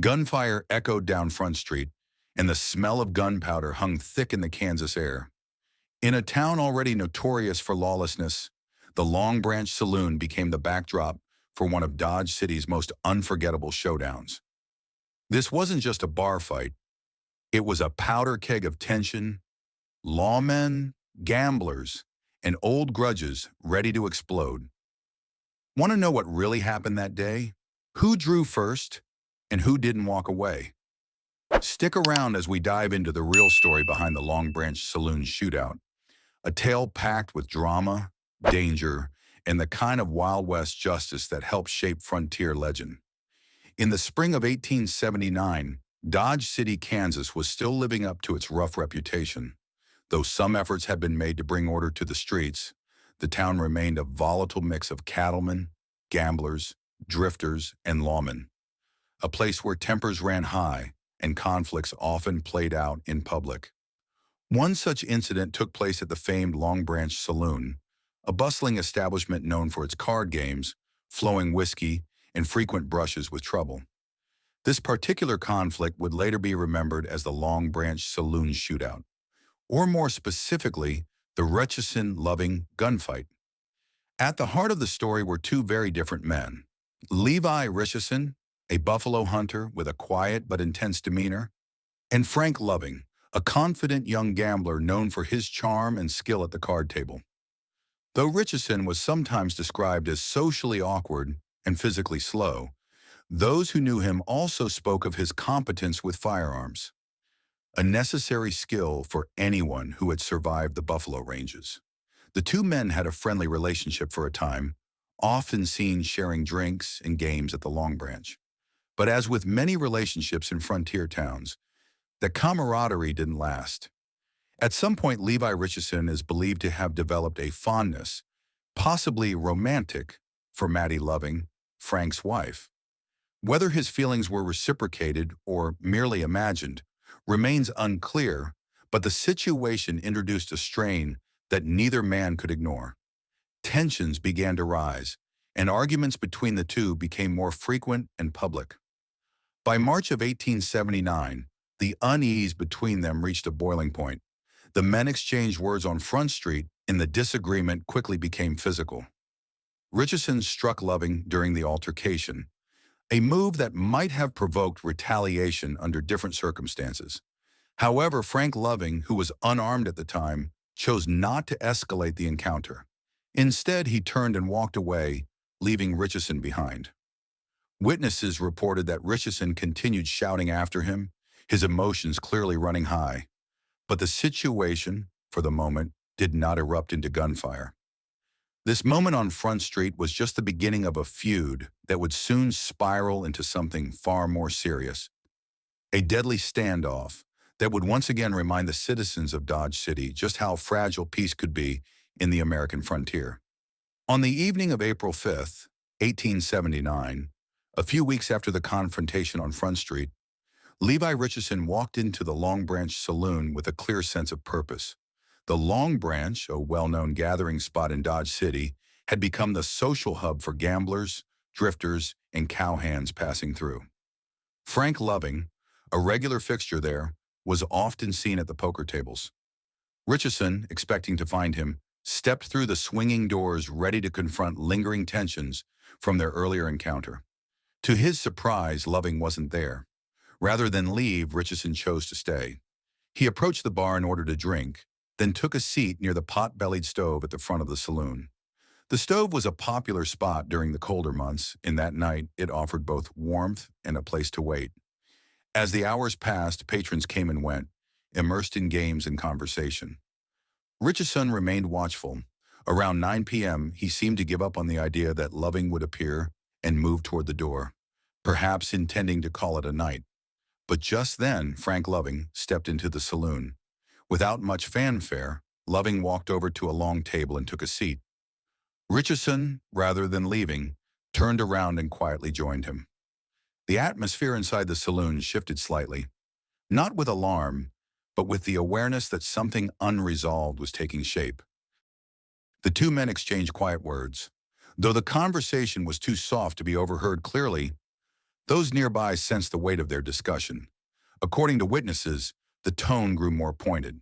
Gunfire echoed down Front Street, and the smell of gunpowder hung thick in the Kansas air. In a town already notorious for lawlessness, the Long Branch Saloon became the backdrop for one of Dodge City's most unforgettable showdowns. This wasn't just a bar fight, it was a powder keg of tension, lawmen, gamblers, and old grudges ready to explode. Want to know what really happened that day? Who drew first, and who didn't walk away? Stick around as we dive into the real story behind the Long Branch Saloon Shootout, a tale packed with drama, danger, and the kind of Wild West justice that helped shape frontier legend. In the spring of 1879, Dodge City, Kansas was still living up to its rough reputation. Though some efforts had been made to bring order to the streets, the town remained a volatile mix of cattlemen, gamblers, drifters, and lawmen, a place where tempers ran high and conflicts often played out in public. One such incident took place at the famed Long Branch Saloon, a bustling establishment known for its card games, flowing whiskey, and frequent brushes with trouble. This particular conflict would later be remembered as the Long Branch Saloon Shootout, or more specifically, the Richardson-Loving gunfight. At the heart of the story were two very different men. Levi Richardson, a buffalo hunter with a quiet but intense demeanor, and Frank Loving, a confident young gambler known for his charm and skill at the card table. Though Richardson was sometimes described as socially awkward and physically slow, those who knew him also spoke of his competence with firearms, a necessary skill for anyone who had survived the buffalo ranges. The two men had a friendly relationship for a time, often seen sharing drinks and games at the Long Branch. But as with many relationships in frontier towns, the camaraderie didn't last. At some point, Levi Richardson is believed to have developed a fondness, possibly romantic, for Maddie Loving, Frank's wife. Whether his feelings were reciprocated or merely imagined remains unclear, but the situation introduced a strain that neither man could ignore. Tensions began to rise, and arguments between the two became more frequent and public. By March of 1879, the unease between them reached a boiling point. The men exchanged words on Front Street, and the disagreement quickly became physical. Richardson struck Loving during the altercation, a move that might have provoked retaliation under different circumstances. However, Frank Loving, who was unarmed at the time, chose not to escalate the encounter. Instead, he turned and walked away, leaving Richardson behind. Witnesses reported that Richardson continued shouting after him, his emotions clearly running high. But the situation, for the moment, did not erupt into gunfire. This moment on Front Street was just the beginning of a feud that would soon spiral into something far more serious. A deadly standoff that would once again remind the citizens of Dodge City just how fragile peace could be in the American frontier. On the evening of April 5th, 1879, a few weeks after the confrontation on Front Street, Levi Richardson walked into the Long Branch Saloon with a clear sense of purpose. The Long Branch, a well-known gathering spot in Dodge City, had become the social hub for gamblers, drifters, and cowhands passing through. Frank Loving, a regular fixture there, was often seen at the poker tables. Richardson, expecting to find him, stepped through the swinging doors ready to confront lingering tensions from their earlier encounter. To his surprise, Loving wasn't there. Rather than leave, Richardson chose to stay. He approached the bar in order to drink, then took a seat near the pot-bellied stove at the front of the saloon. The stove was a popular spot during the colder months, and that night it offered both warmth and a place to wait. As the hours passed, patrons came and went, immersed in games and conversation. Richardson remained watchful. Around 9 p.m., he seemed to give up on the idea that Loving would appear and move toward the door, perhaps intending to call it a night. But just then, Frank Loving stepped into the saloon. Without much fanfare, Loving walked over to a long table and took a seat. Richardson, rather than leaving, turned around and quietly joined him. The atmosphere inside the saloon shifted slightly, not with alarm, but with the awareness that something unresolved was taking shape. The two men exchanged quiet words. Though the conversation was too soft to be overheard clearly, Those nearby sensed the weight of their discussion. According to witnesses, the tone grew more pointed.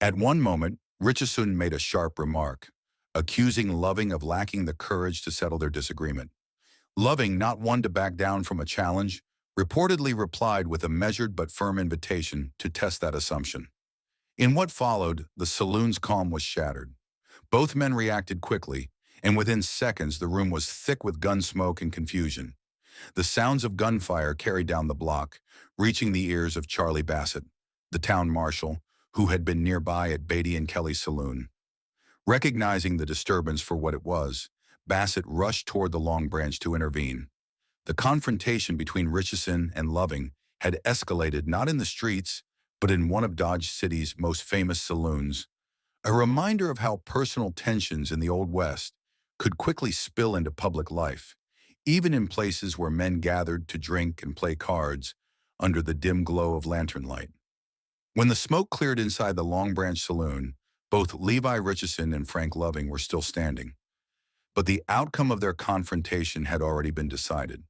At one moment, Richardson made a sharp remark, accusing Loving of lacking the courage to settle their disagreement. Loving, not one to back down from a challenge, reportedly replied with a measured but firm invitation to test that assumption. In what followed, the saloon's calm was shattered. Both men reacted quickly, and within seconds the room was thick with gun smoke and confusion. The sounds of gunfire carried down the block, reaching the ears of Charlie Bassett, the town marshal, who had been nearby at Beatty and Kelly's saloon. Recognizing the disturbance for what it was, Bassett rushed toward the Long Branch to intervene. The confrontation between Richardson and Loving had escalated not in the streets, but in one of Dodge City's most famous saloons, a reminder of how personal tensions in the Old West could quickly spill into public life, even in places where men gathered to drink and play cards under the dim glow of lantern light. When the smoke cleared inside the Long Branch Saloon, both Levi Richardson and Frank Loving were still standing. But the outcome of their confrontation had already been decided.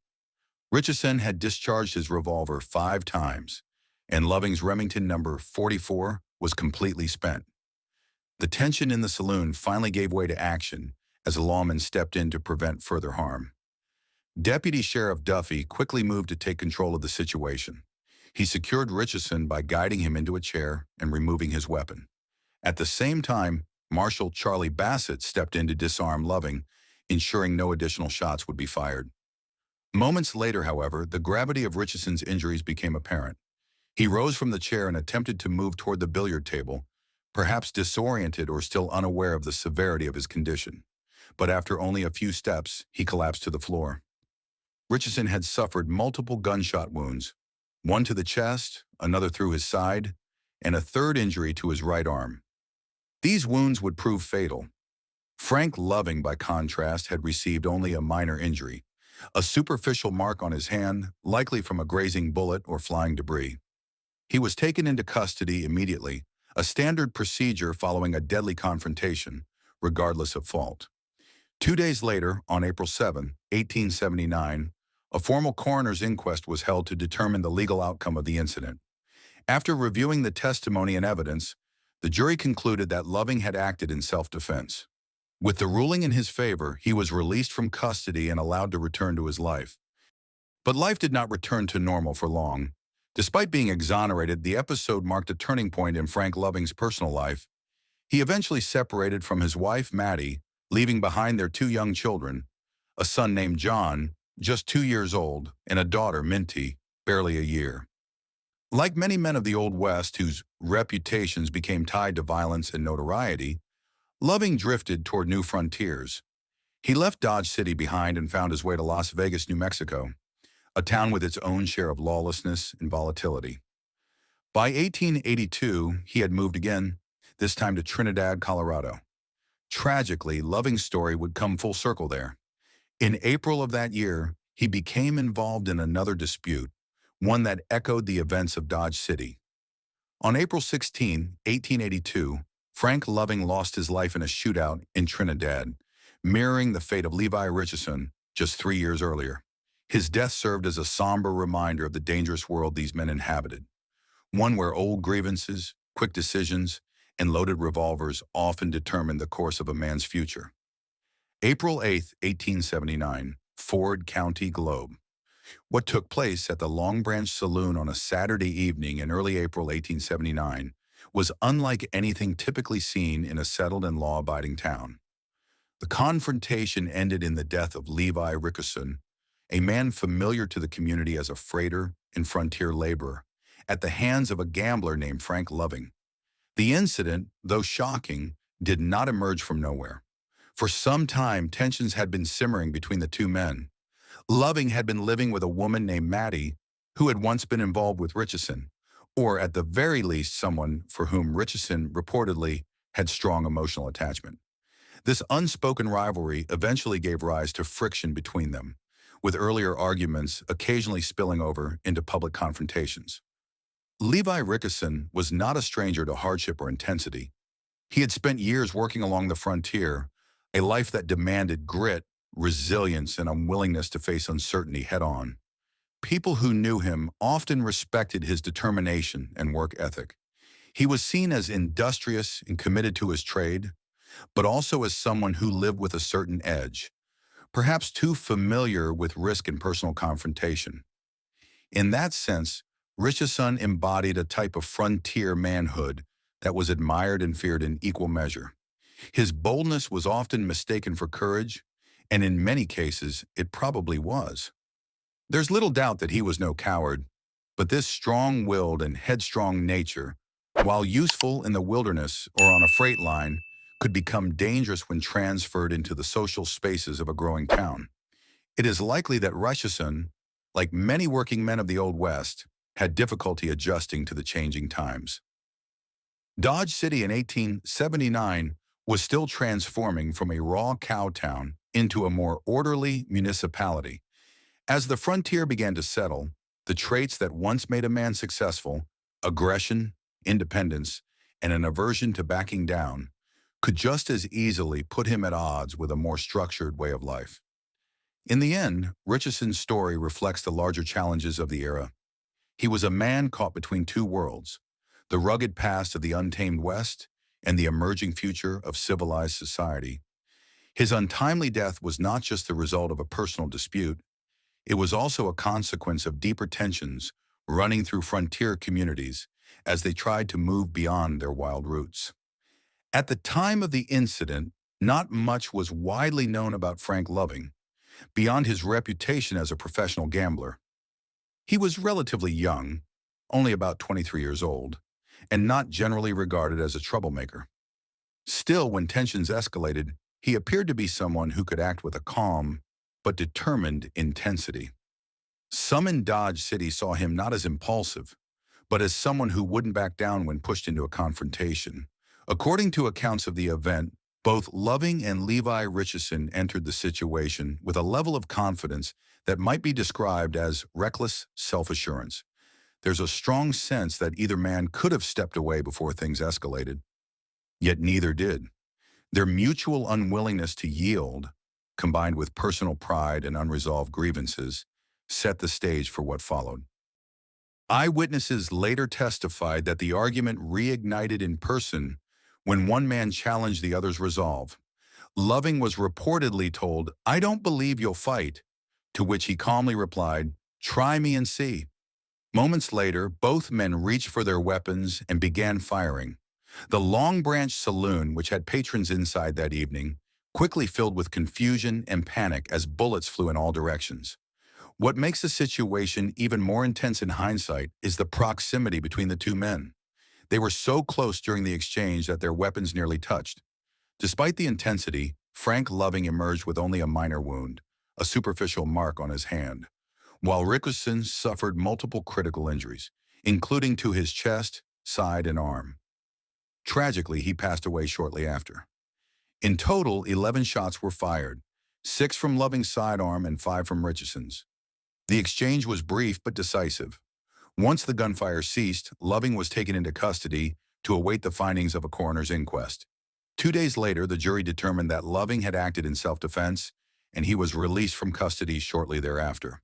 Richardson had discharged his revolver 5 times, and Loving's Remington number 44 was completely spent. The tension in the saloon finally gave way to action as a lawman stepped in to prevent further harm. Deputy Sheriff Duffy quickly moved to take control of the situation. He secured Richardson by guiding him into a chair and removing his weapon. At the same time, Marshal Charlie Bassett stepped in to disarm Loving, ensuring no additional shots would be fired. Moments later, however, the gravity of Richardson's injuries became apparent. He rose from the chair and attempted to move toward the billiard table, perhaps disoriented or still unaware of the severity of his condition. But after only a few steps, he collapsed to the floor. Richardson had suffered multiple gunshot wounds, one to the chest, another through his side, and a third injury to his right arm. These wounds would prove fatal. Frank Loving, by contrast, had received only a minor injury, a superficial mark on his hand, likely from a grazing bullet or flying debris. He was taken into custody immediately, a standard procedure following a deadly confrontation, regardless of fault. 2 days later, on April 7, 1879, a formal coroner's inquest was held to determine the legal outcome of the incident. After reviewing the testimony and evidence, the jury concluded that Loving had acted in self-defense. With the ruling in his favor, he was released from custody and allowed to return to his life. But life did not return to normal for long. Despite being exonerated, the episode marked a turning point in Frank Loving's personal life. He eventually separated from his wife, Maddie, leaving behind their 2 young children, a son named John, just 2 years old, and a daughter, Minty, barely a year. Like many men of the Old West whose reputations became tied to violence and notoriety, Loving drifted toward new frontiers. He left Dodge City behind and found his way to Las Vegas, New Mexico, a town with its own share of lawlessness and volatility. By 1882, he had moved again, this time to Trinidad, Colorado. Tragically, Loving's story would come full circle there. In April of that year, he became involved in another dispute, one that echoed the events of Dodge City. On April 16, 1882, Frank Loving lost his life in a shootout in Trinidad, mirroring the fate of Levi Richardson just 3 years earlier. His death served as a somber reminder of the dangerous world these men inhabited, one where old grievances, quick decisions, and loaded revolvers often determined the course of a man's future. April 8, 1879, Ford County, Globe. What took place at the Long Branch Saloon on a Saturday evening in early April 1879 was unlike anything typically seen in a settled and law-abiding town. The confrontation ended in the death of Levi Richardson, a man familiar to the community as a freighter and frontier laborer, at the hands of a gambler named Frank Loving. The incident, though shocking, did not emerge from nowhere. For some time, tensions had been simmering between the 2 men. Loving had been living with a woman named Maddie, who had once been involved with Richardson, or at the very least someone for whom Richardson reportedly had strong emotional attachment. This unspoken rivalry eventually gave rise to friction between them, with earlier arguments occasionally spilling over into public confrontations. Levi Richardson was not a stranger to hardship or intensity. He had spent years working along the frontier, a life that demanded grit, resilience, and unwillingness to face uncertainty head-on. People who knew him often respected his determination and work ethic. He was seen as industrious and committed to his trade, but also as someone who lived with a certain edge, perhaps too familiar with risk and personal confrontation. In that sense, Richardson embodied a type of frontier manhood that was admired and feared in equal measure. His boldness was often mistaken for courage, and in many cases, it probably was. There's little doubt that he was no coward, but this strong-willed and headstrong nature, while useful in the wilderness or on a freight line, could become dangerous when transferred into the social spaces of a growing town. It is likely that Richardson, like many working men of the Old West, had difficulty adjusting to the changing times. Dodge City in 1879 was still transforming from a raw cow town into a more orderly municipality. As the frontier began to settle, the traits that once made a man successful, aggression, independence, and an aversion to backing down, could just as easily put him at odds with a more structured way of life. In the end, Richardson's story reflects the larger challenges of the era. He was a man caught between two worlds, the rugged past of the untamed West and the emerging future of civilized society. His untimely death was not just the result of a personal dispute, it was also a consequence of deeper tensions running through frontier communities as they tried to move beyond their wild roots. At the time of the incident, not much was widely known about Frank Loving, beyond his reputation as a professional gambler. He was relatively young, only about 23 years old, and not generally regarded as a troublemaker. Still, when tensions escalated, he appeared to be someone who could act with a calm but determined intensity. Some in Dodge City saw him not as impulsive, but as someone who wouldn't back down when pushed into a confrontation. According to accounts of the event, both Loving and Levi Richardson entered the situation with a level of confidence that might be described as reckless self-assurance. There's a strong sense that either man could have stepped away before things escalated, yet neither did. Their mutual unwillingness to yield, combined with personal pride and unresolved grievances, set the stage for what followed. Eyewitnesses later testified that the argument reignited in person when one man challenged the other's resolve. Loving was reportedly told, "I don't believe you'll fight," to which he calmly replied, "Try me and see." Moments later, both men reached for their weapons and began firing. The Long Branch Saloon, which had patrons inside that evening, quickly filled with confusion and panic as bullets flew in all directions. What makes the situation even more intense in hindsight is the proximity between the two men. They were so close during the exchange that their weapons nearly touched. Despite the intensity, Frank Loving emerged with only a minor wound, a superficial mark on his hand, while Richardson suffered multiple critical injuries, including to his chest, side, and arm. Tragically, he passed away shortly after. In total, 11 shots were fired, 6 from Loving's sidearm and 5 from Richardson's. The exchange was brief but decisive. Once the gunfire ceased, Loving was taken into custody to await the findings of a coroner's inquest. 2 days later, the jury determined that Loving had acted in self-defense, and he was released from custody shortly thereafter.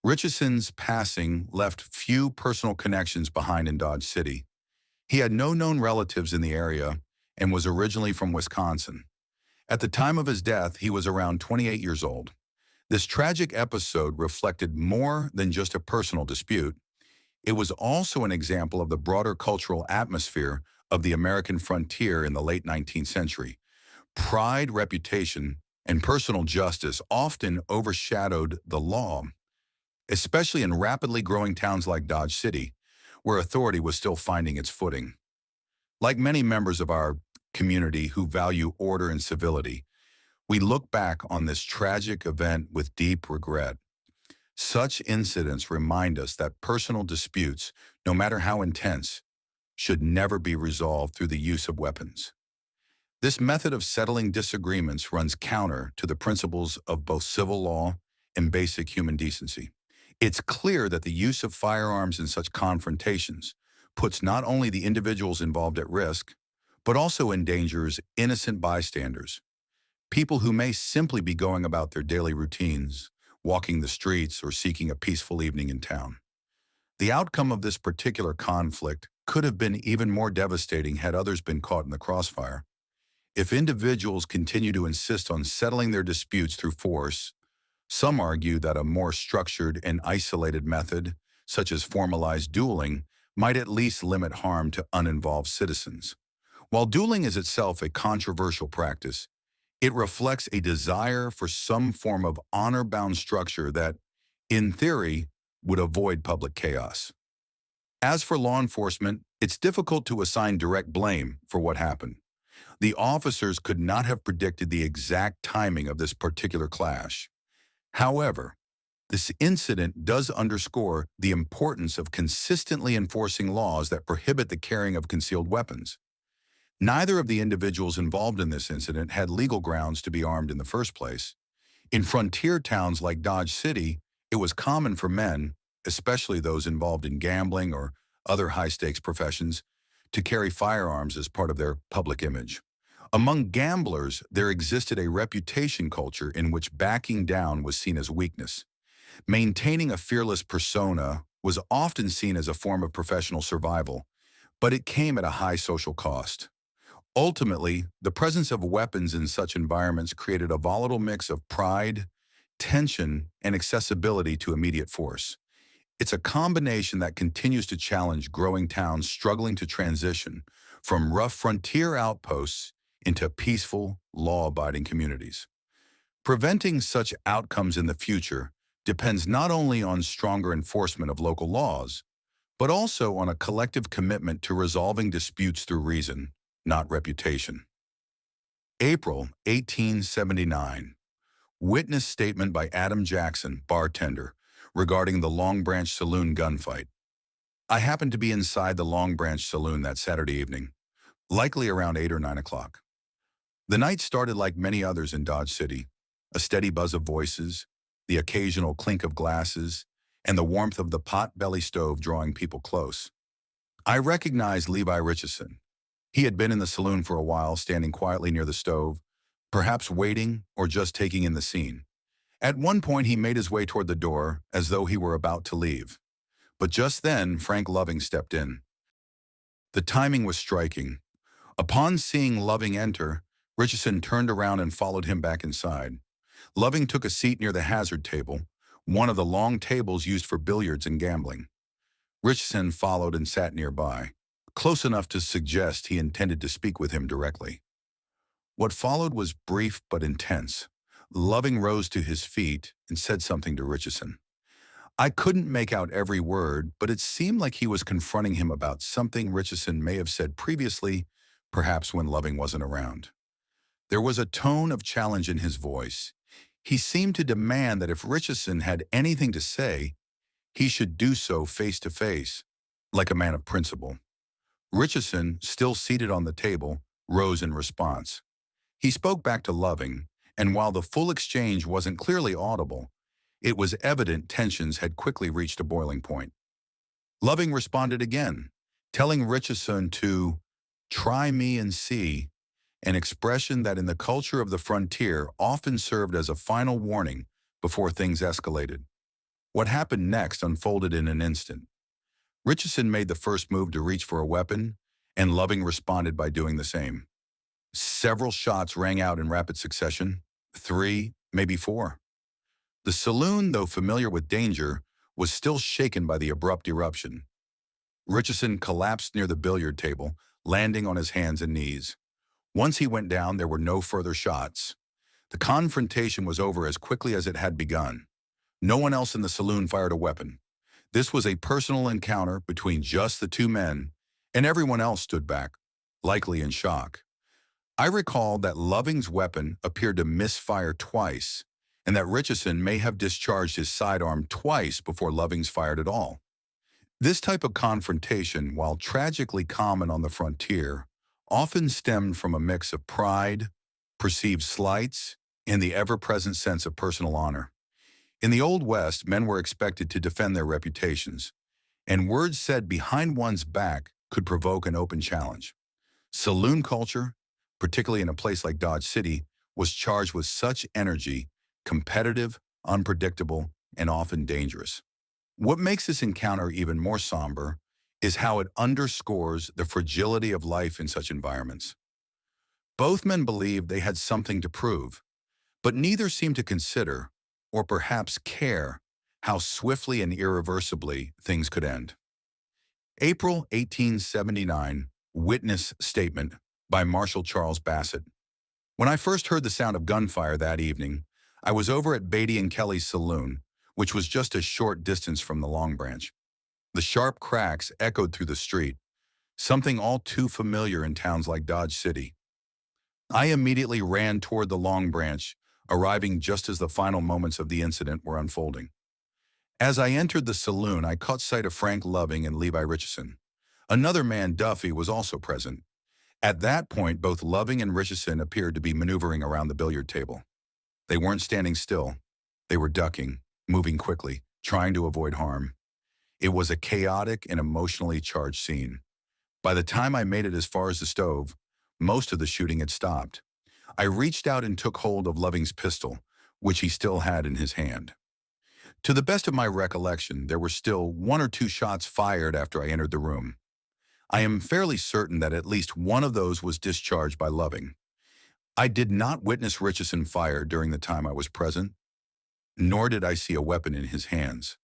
Richardson's passing left few personal connections behind in Dodge City. He had no known relatives in the area and was originally from Wisconsin. At the time of his death, he was around 28 years old. This tragic episode reflected more than just a personal dispute. It was also an example of the broader cultural atmosphere of the American frontier in the late 19th century. Pride, reputation, and personal justice often overshadowed the law, especially in rapidly growing towns like Dodge City, where authority was still finding its footing. Like many members of our community who value order and civility, we look back on this tragic event with deep regret. Such incidents remind us that personal disputes, no matter how intense, should never be resolved through the use of weapons. This method of settling disagreements runs counter to the principles of both civil law and basic human decency. It's clear that the use of firearms in such confrontations puts not only the individuals involved at risk, but also endangers innocent bystanders, people who may simply be going about their daily routines walking the streets, or seeking a peaceful evening in town. The outcome of this particular conflict could have been even more devastating had others been caught in the crossfire. If individuals continue to insist on settling their disputes through force, some argue that a more structured and isolated method, such as formalized dueling, might at least limit harm to uninvolved citizens. While dueling is itself a controversial practice, it reflects a desire for some form of honor-bound structure that, in theory, would avoid public chaos. As for law enforcement, it's difficult to assign direct blame for what happened. The officers could not have predicted the exact timing of this particular clash. However, this incident does underscore the importance of consistently enforcing laws that prohibit the carrying of concealed weapons. Neither of the individuals involved in this incident had legal grounds to be armed in the first place. In frontier towns like Dodge City, it was common for men, especially those involved in gambling or other high-stakes professions, to carry firearms as part of their public image. Among gamblers, there existed a reputation culture in which backing down was seen as weakness. Maintaining a fearless persona was often seen as a form of professional survival, but it came at a high social cost. Ultimately, the presence of weapons in such environments created a volatile mix of pride, tension, and accessibility to immediate force. It's a combination that continues to challenge growing towns struggling to transition from rough frontier outposts into peaceful, law-abiding communities. Preventing such outcomes in the future depends not only on stronger enforcement of local laws, but also on a collective commitment to resolving disputes through reason, not reputation. April 1879. Witness statement by Adam Jackson, bartender, regarding the Long Branch Saloon gunfight. I happened to be inside the Long Branch Saloon that Saturday evening, likely around 8 or 9 o'clock. The night started like many others in Dodge City, a steady buzz of voices, the occasional clink of glasses, and the warmth of the pot-belly stove drawing people close. I recognized Levi Richardson. He had been in the saloon for a while, standing quietly near the stove, perhaps waiting or just taking in the scene. At one point, he made his way toward the door as though he were about to leave. But just then, Frank Loving stepped in. The timing was striking. Upon seeing Loving enter, Richardson turned around and followed him back inside. Loving took a seat near the hazard table, one of the long tables used for billiards and gambling. Richardson followed and sat nearby, close enough to suggest he intended to speak with him directly. What followed was brief but intense. Loving rose to his feet and said something to Richardson. I couldn't make out every word, but it seemed like he was confronting him about something Richardson may have said previously, perhaps when Loving wasn't around. There was a tone of challenge in his voice. He seemed to demand that if Richardson had anything to say, he should do so face to face, like a man of principle. Richardson, still seated on the table, rose in response. He spoke back to Loving, and while the full exchange wasn't clearly audible, it was evident tensions had quickly reached a boiling point. Loving responded again, telling Richardson to try me and see, an expression that in the culture of the frontier often served as a final warning before things escalated. What happened next unfolded in an instant. Richardson made the first move to reach for a weapon, and Loving responded by doing the same. Several shots rang out in rapid succession, 3, maybe 4. The saloon, though familiar with danger, was still shaken by the abrupt eruption. Richardson collapsed near the billiard table, landing on his hands and knees. Once he went down, there were no further shots. The confrontation was over as quickly as it had begun. No one else in the saloon fired a weapon. This was a personal encounter between just the two men, and everyone else stood back, likely in shock. I recall that Loving's weapon appeared to misfire twice, and that Richardson may have discharged his sidearm twice before Loving's fired at all. This type of confrontation, while tragically common on the frontier, often stemmed from a mix of pride, perceived slights, and the ever-present sense of personal honor. In the Old West, men were expected to defend their reputations, and words said behind one's back could provoke an open challenge. Saloon culture, particularly in a place like Dodge City, was charged with such energy, competitive, unpredictable, and often dangerous. What makes this encounter even more somber is how it underscores the fragility of life in such environments. Both men believed they had something to prove, but neither seemed to consider, or perhaps care, how swiftly and irreversibly things could end. April 1879, Witness Statement by Marshal Charles Bassett. When I first heard the sound of gunfire that evening, I was over at Beatty and Kelly's saloon, which was just a short distance from the Long Branch. The sharp cracks echoed through the street, something all too familiar in towns like Dodge City. I immediately ran toward the Long Branch, arriving just as the final moments of the incident were unfolding. As I entered the saloon, I caught sight of Frank Loving and Levi Richardson. Another man, Duffy, was also present. At that point, both Loving and Richardson appeared to be maneuvering around the billiard table. They weren't standing still. They were ducking, moving quickly, trying to avoid harm. It was a chaotic and emotionally charged scene. By the time I made it as far as the stove, most of the shooting had stopped. I reached out and took hold of Loving's pistol, which he still had in his hand. To the best of my recollection, there were still one or two shots fired after I entered the room. I am fairly certain that at least one of those was discharged by Loving. I did not witness Richardson fire during the time I was present, nor did I see a weapon in his hands.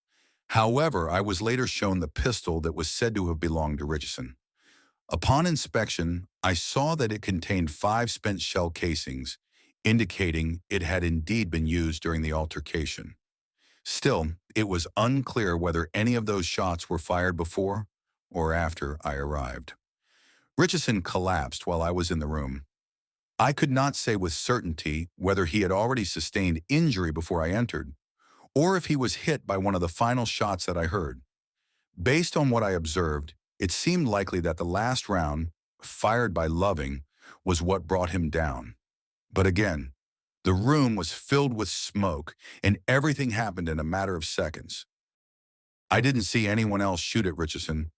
However, I was later shown the pistol that was said to have belonged to Richardson. Upon inspection, I saw that it contained 5 spent shell casings, indicating it had indeed been used during the altercation. Still, it was unclear whether any of those shots were fired before or after I arrived. Richardson collapsed while I was in the room. I could not say with certainty whether he had already sustained injury before I entered, or if he was hit by one of the final shots that I heard. Based on what I observed, it seemed likely that the last round, fired by Loving, was what brought him down. But again, the room was filled with smoke, and everything happened in a matter of seconds. I didn't see anyone else shoot at Richardson,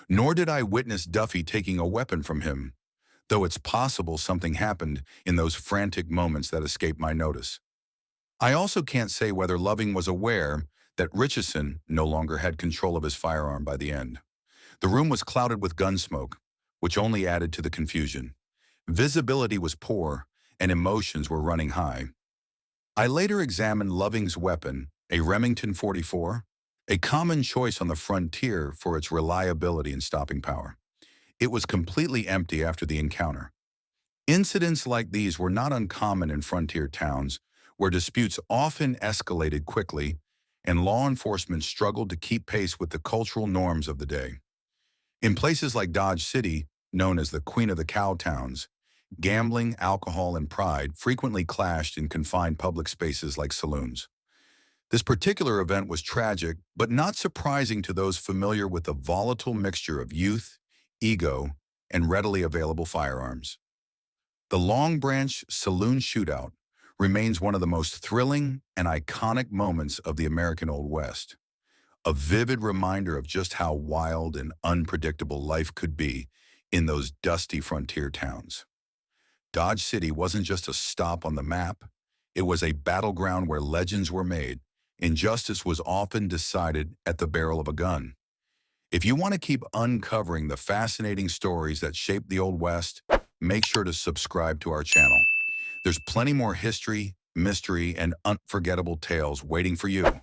nor did I witness Duffy taking a weapon from him, though it's possible something happened in those frantic moments that escaped my notice. I also can't say whether Loving was aware that Richardson no longer had control of his firearm by the end. The room was clouded with gun smoke, which only added to the confusion. Visibility was poor, and emotions were running high. I later examined Loving's weapon, a Remington 44, a common choice on the frontier for its reliability and stopping power. It was completely empty after the encounter. Incidents like these were not uncommon in frontier towns, where disputes often escalated quickly and law enforcement struggled to keep pace with the cultural norms of the day. In places like Dodge City, known as the Queen of the Cow Towns, gambling, alcohol, and pride frequently clashed in confined public spaces like saloons. This particular event was tragic, but not surprising to those familiar with the volatile mixture of youth, ego, and readily available firearms. The Long Branch Saloon Shootout remains one of the most thrilling and iconic moments of the American Old West, a vivid reminder of just how wild and unpredictable life could be in those dusty frontier towns. Dodge City wasn't just a stop on the map, it was a battleground where legends were made and justice was often decided at the barrel of a gun. If you want to keep uncovering the fascinating stories that shaped the Old West, make sure to subscribe to our channel. There's plenty more history, mystery, and unforgettable tales waiting for you.